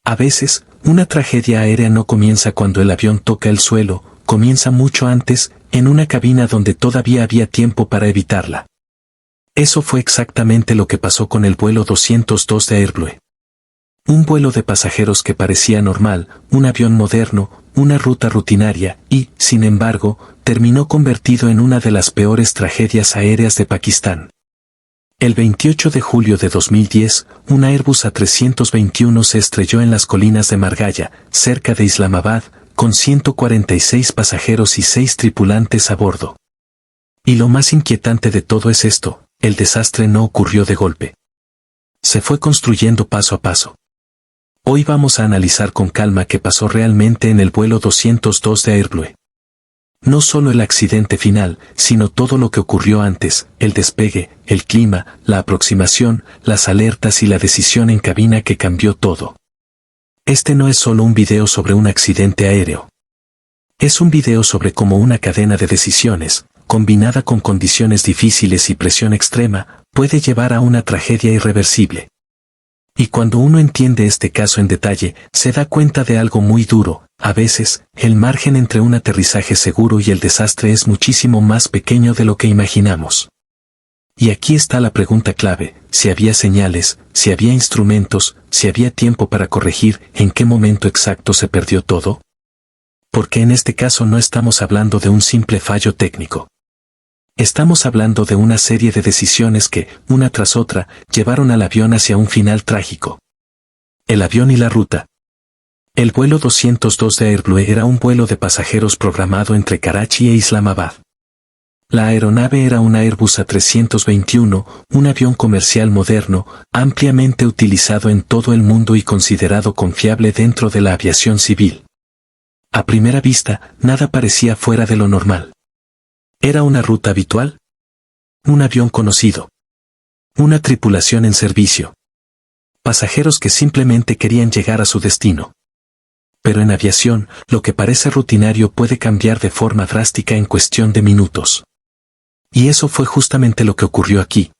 A veces, una tragedia aérea no comienza cuando el avión toca el suelo, comienza mucho antes, en una cabina donde todavía había tiempo para evitarla. Eso fue exactamente lo que pasó con el vuelo 202 de Airblue. Un vuelo de pasajeros que parecía normal, un avión moderno, una ruta rutinaria y, sin embargo, terminó convertido en una de las peores tragedias aéreas de Pakistán. El 28 de julio de 2010, un Airbus A321 se estrelló en las colinas de Margalla, cerca de Islamabad, con 146 pasajeros y 6 tripulantes a bordo. Y lo más inquietante de todo es esto, el desastre no ocurrió de golpe. Se fue construyendo paso a paso. Hoy vamos a analizar con calma qué pasó realmente en el vuelo 202 de Airblue. No solo el accidente final, sino todo lo que ocurrió antes, el despegue, el clima, la aproximación, las alertas y la decisión en cabina que cambió todo. Este no es solo un video sobre un accidente aéreo. Es un video sobre cómo una cadena de decisiones, combinada con condiciones difíciles y presión extrema, puede llevar a una tragedia irreversible. Y cuando uno entiende este caso en detalle, se da cuenta de algo muy duro. A veces, el margen entre un aterrizaje seguro y el desastre es muchísimo más pequeño de lo que imaginamos. Y aquí está la pregunta clave: si había señales, si había instrumentos, si había tiempo para corregir, ¿en qué momento exacto se perdió todo? Porque en este caso no estamos hablando de un simple fallo técnico. Estamos hablando de una serie de decisiones que, una tras otra, llevaron al avión hacia un final trágico. El avión y la ruta. El vuelo 202 de Airblue era un vuelo de pasajeros programado entre Karachi e Islamabad. La aeronave era un Airbus A321, un avión comercial moderno, ampliamente utilizado en todo el mundo y considerado confiable dentro de la aviación civil. A primera vista, nada parecía fuera de lo normal. ¿Era una ruta habitual? Un avión conocido. Una tripulación en servicio. Pasajeros que simplemente querían llegar a su destino. Pero en aviación, lo que parece rutinario puede cambiar de forma drástica en cuestión de minutos. Y eso fue justamente lo que ocurrió aquí.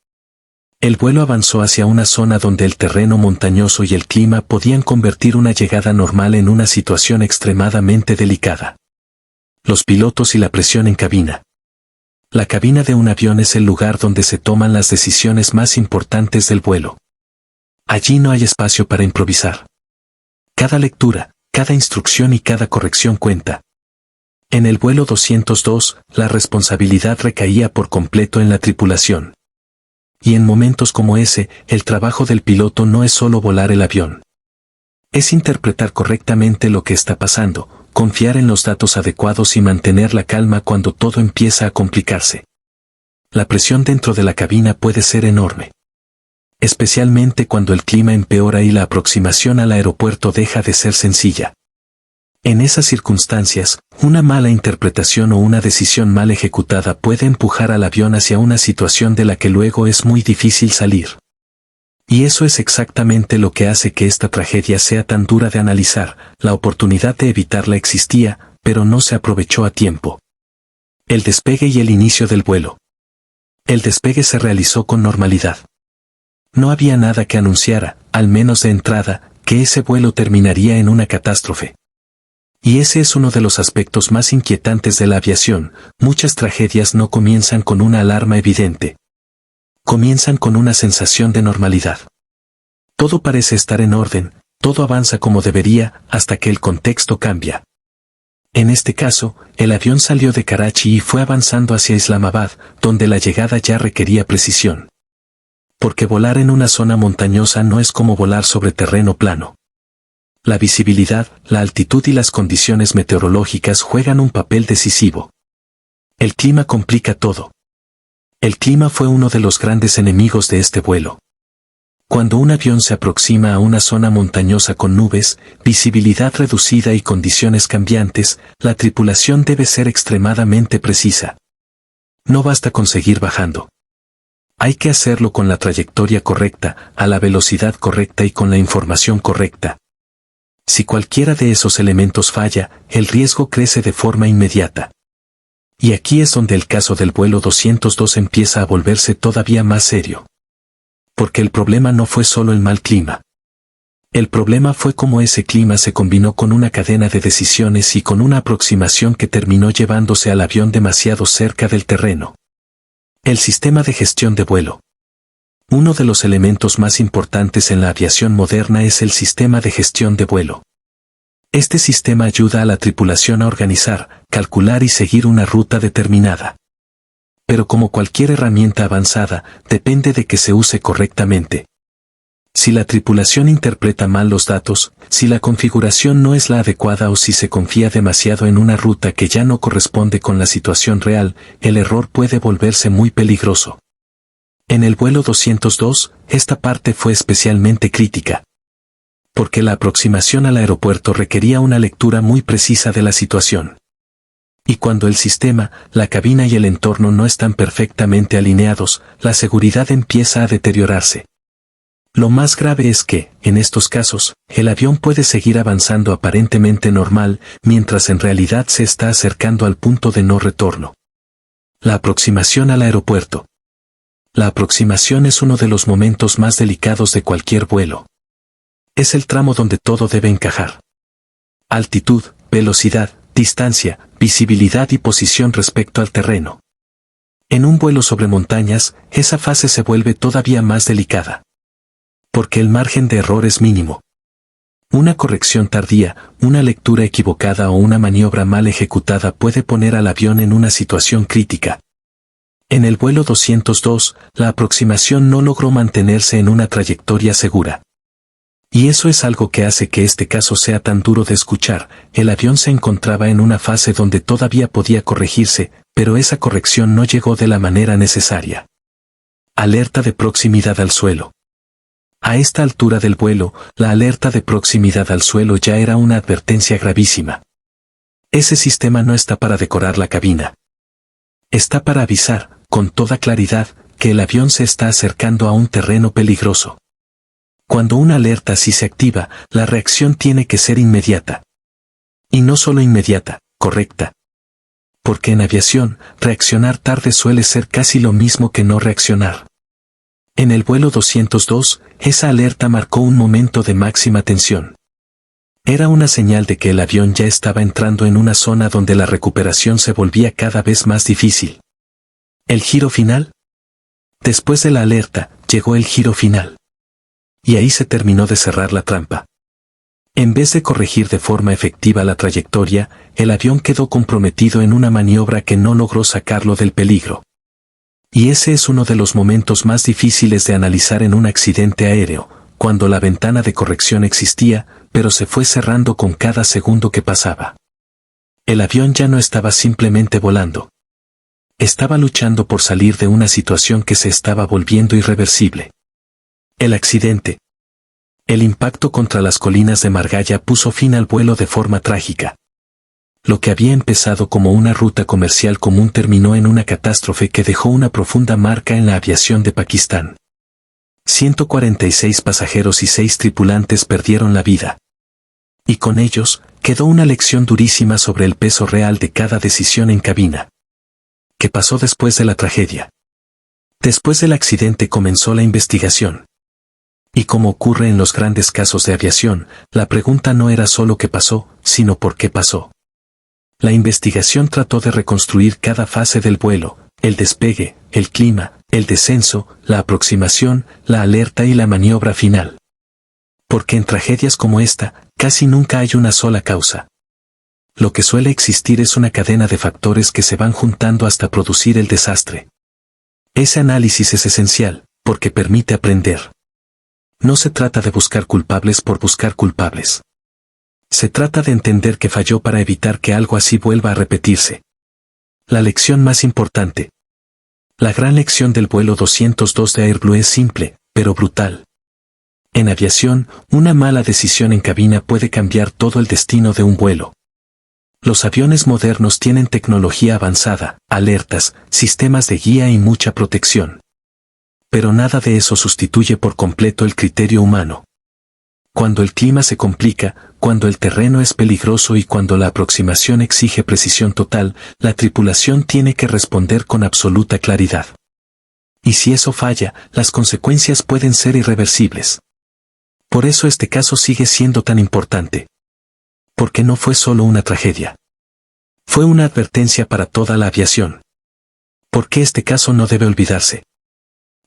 El vuelo avanzó hacia una zona donde el terreno montañoso y el clima podían convertir una llegada normal en una situación extremadamente delicada. Los pilotos y la presión en cabina. La cabina de un avión es el lugar donde se toman las decisiones más importantes del vuelo. Allí no hay espacio para improvisar. Cada lectura, cada instrucción y cada corrección cuenta. En el vuelo 202, la responsabilidad recaía por completo en la tripulación. Y en momentos como ese, el trabajo del piloto no es solo volar el avión. Es interpretar correctamente lo que está pasando, confiar en los datos adecuados y mantener la calma cuando todo empieza a complicarse. La presión dentro de la cabina puede ser enorme. Especialmente cuando el clima empeora y la aproximación al aeropuerto deja de ser sencilla. En esas circunstancias, una mala interpretación o una decisión mal ejecutada puede empujar al avión hacia una situación de la que luego es muy difícil salir. Y eso es exactamente lo que hace que esta tragedia sea tan dura de analizar. La oportunidad de evitarla existía, pero no se aprovechó a tiempo. El despegue y el inicio del vuelo. El despegue se realizó con normalidad. No había nada que anunciara, al menos de entrada, que ese vuelo terminaría en una catástrofe. Y ese es uno de los aspectos más inquietantes de la aviación. Muchas tragedias no comienzan con una alarma evidente. Comienzan con una sensación de normalidad. Todo parece estar en orden, todo avanza como debería, hasta que el contexto cambia. En este caso, el avión salió de Karachi y fue avanzando hacia Islamabad, donde la llegada ya requería precisión. Porque volar en una zona montañosa no es como volar sobre terreno plano. La visibilidad, la altitud y las condiciones meteorológicas juegan un papel decisivo. El clima complica todo. El clima fue uno de los grandes enemigos de este vuelo. Cuando un avión se aproxima a una zona montañosa con nubes, visibilidad reducida y condiciones cambiantes, la tripulación debe ser extremadamente precisa. No basta con seguir bajando. Hay que hacerlo con la trayectoria correcta, a la velocidad correcta y con la información correcta. Si cualquiera de esos elementos falla, el riesgo crece de forma inmediata. Y aquí es donde el caso del vuelo 202 empieza a volverse todavía más serio. Porque el problema no fue solo el mal clima. El problema fue cómo ese clima se combinó con una cadena de decisiones y con una aproximación que terminó llevándose al avión demasiado cerca del terreno. El sistema de gestión de vuelo. Uno de los elementos más importantes en la aviación moderna es el sistema de gestión de vuelo. Este sistema ayuda a la tripulación a organizar, calcular y seguir una ruta determinada. Pero como cualquier herramienta avanzada, depende de que se use correctamente. Si la tripulación interpreta mal los datos, si la configuración no es la adecuada o si se confía demasiado en una ruta que ya no corresponde con la situación real, el error puede volverse muy peligroso. En el vuelo 202, esta parte fue especialmente crítica. Porque la aproximación al aeropuerto requería una lectura muy precisa de la situación. Y cuando el sistema, la cabina y el entorno no están perfectamente alineados, la seguridad empieza a deteriorarse. Lo más grave es que, en estos casos, el avión puede seguir avanzando aparentemente normal, mientras en realidad se está acercando al punto de no retorno. La aproximación al aeropuerto. La aproximación es uno de los momentos más delicados de cualquier vuelo. Es el tramo donde todo debe encajar. Altitud, velocidad, distancia, visibilidad y posición respecto al terreno. En un vuelo sobre montañas, esa fase se vuelve todavía más delicada. Porque el margen de error es mínimo. Una corrección tardía, una lectura equivocada o una maniobra mal ejecutada puede poner al avión en una situación crítica. En el vuelo 202, la aproximación no logró mantenerse en una trayectoria segura. Y eso es algo que hace que este caso sea tan duro de escuchar. El avión se encontraba en una fase donde todavía podía corregirse, pero esa corrección no llegó de la manera necesaria. Alerta de proximidad al suelo. A esta altura del vuelo, la alerta de proximidad al suelo ya era una advertencia gravísima. Ese sistema no está para decorar la cabina. Está para avisar, con toda claridad, que el avión se está acercando a un terreno peligroso. Cuando una alerta así se activa, la reacción tiene que ser inmediata. Y no solo inmediata, correcta. Porque en aviación, reaccionar tarde suele ser casi lo mismo que no reaccionar. En el vuelo 202, esa alerta marcó un momento de máxima tensión. Era una señal de que el avión ya estaba entrando en una zona donde la recuperación se volvía cada vez más difícil. ¿El giro final? Después de la alerta, llegó el giro final. Y ahí se terminó de cerrar la trampa. En vez de corregir de forma efectiva la trayectoria, el avión quedó comprometido en una maniobra que no logró sacarlo del peligro. Y ese es uno de los momentos más difíciles de analizar en un accidente aéreo, cuando la ventana de corrección existía, pero se fue cerrando con cada segundo que pasaba. El avión ya no estaba simplemente volando. Estaba luchando por salir de una situación que se estaba volviendo irreversible. El accidente. El impacto contra las colinas de Margalla puso fin al vuelo de forma trágica. Lo que había empezado como una ruta comercial común terminó en una catástrofe que dejó una profunda marca en la aviación de Pakistán. 146 pasajeros y 6 tripulantes perdieron la vida. Y con ellos, quedó una lección durísima sobre el peso real de cada decisión en cabina. ¿Qué pasó después de la tragedia? Después del accidente comenzó la investigación. Y como ocurre en los grandes casos de aviación, la pregunta no era solo qué pasó, sino por qué pasó. La investigación trató de reconstruir cada fase del vuelo, el despegue, el clima, el descenso, la aproximación, la alerta y la maniobra final. Porque en tragedias como esta, casi nunca hay una sola causa. Lo que suele existir es una cadena de factores que se van juntando hasta producir el desastre. Ese análisis es esencial, porque permite aprender. No se trata de buscar culpables por buscar culpables. Se trata de entender que falló para evitar que algo así vuelva a repetirse. La lección más importante. La gran lección del vuelo 202 de AirBlue es simple, pero brutal. En aviación, una mala decisión en cabina puede cambiar todo el destino de un vuelo. Los aviones modernos tienen tecnología avanzada, alertas, sistemas de guía y mucha protección. Pero nada de eso sustituye por completo el criterio humano. Cuando el clima se complica, cuando el terreno es peligroso y cuando la aproximación exige precisión total, la tripulación tiene que responder con absoluta claridad. Y si eso falla, las consecuencias pueden ser irreversibles. Por eso este caso sigue siendo tan importante. Porque no fue solo una tragedia. Fue una advertencia para toda la aviación. ¿Por qué este caso no debe olvidarse?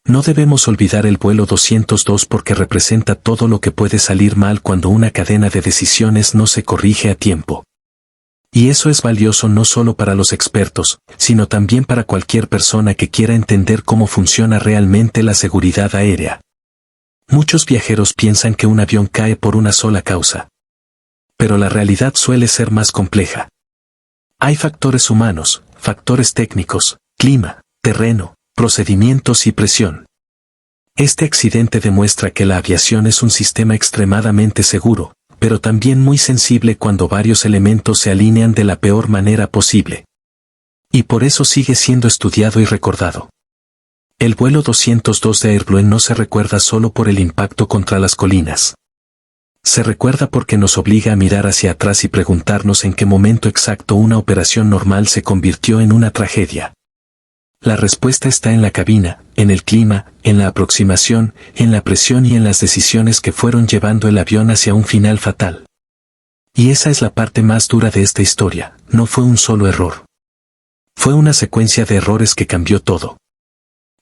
No debemos olvidar el vuelo 202 porque representa todo lo que puede salir mal cuando una cadena de decisiones no se corrige a tiempo. Y eso es valioso no solo para los expertos, sino también para cualquier persona que quiera entender cómo funciona realmente la seguridad aérea. Muchos viajeros piensan que un avión cae por una sola causa. Pero la realidad suele ser más compleja. Hay factores humanos, factores técnicos, clima, terreno, procedimientos y presión. Este accidente demuestra que la aviación es un sistema extremadamente seguro, pero también muy sensible cuando varios elementos se alinean de la peor manera posible. Y por eso sigue siendo estudiado y recordado. El vuelo 202 de Airblue no se recuerda solo por el impacto contra las colinas. Se recuerda porque nos obliga a mirar hacia atrás y preguntarnos en qué momento exacto una operación normal se convirtió en una tragedia. La respuesta está en la cabina, en el clima, en la aproximación, en la presión y en las decisiones que fueron llevando el avión hacia un final fatal. Y esa es la parte más dura de esta historia, no fue un solo error. Fue una secuencia de errores que cambió todo.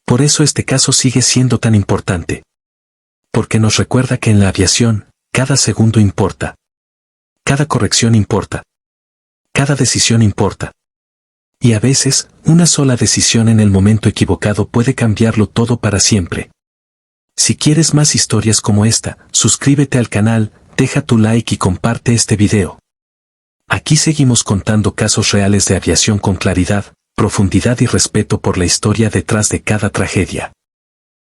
Por eso este caso sigue siendo tan importante. Porque nos recuerda que en la aviación, cada segundo importa. Cada corrección importa. Cada decisión importa. Y a veces, una sola decisión en el momento equivocado puede cambiarlo todo para siempre. Si quieres más historias como esta, suscríbete al canal, deja tu like y comparte este video. Aquí seguimos contando casos reales de aviación con claridad, profundidad y respeto por la historia detrás de cada tragedia.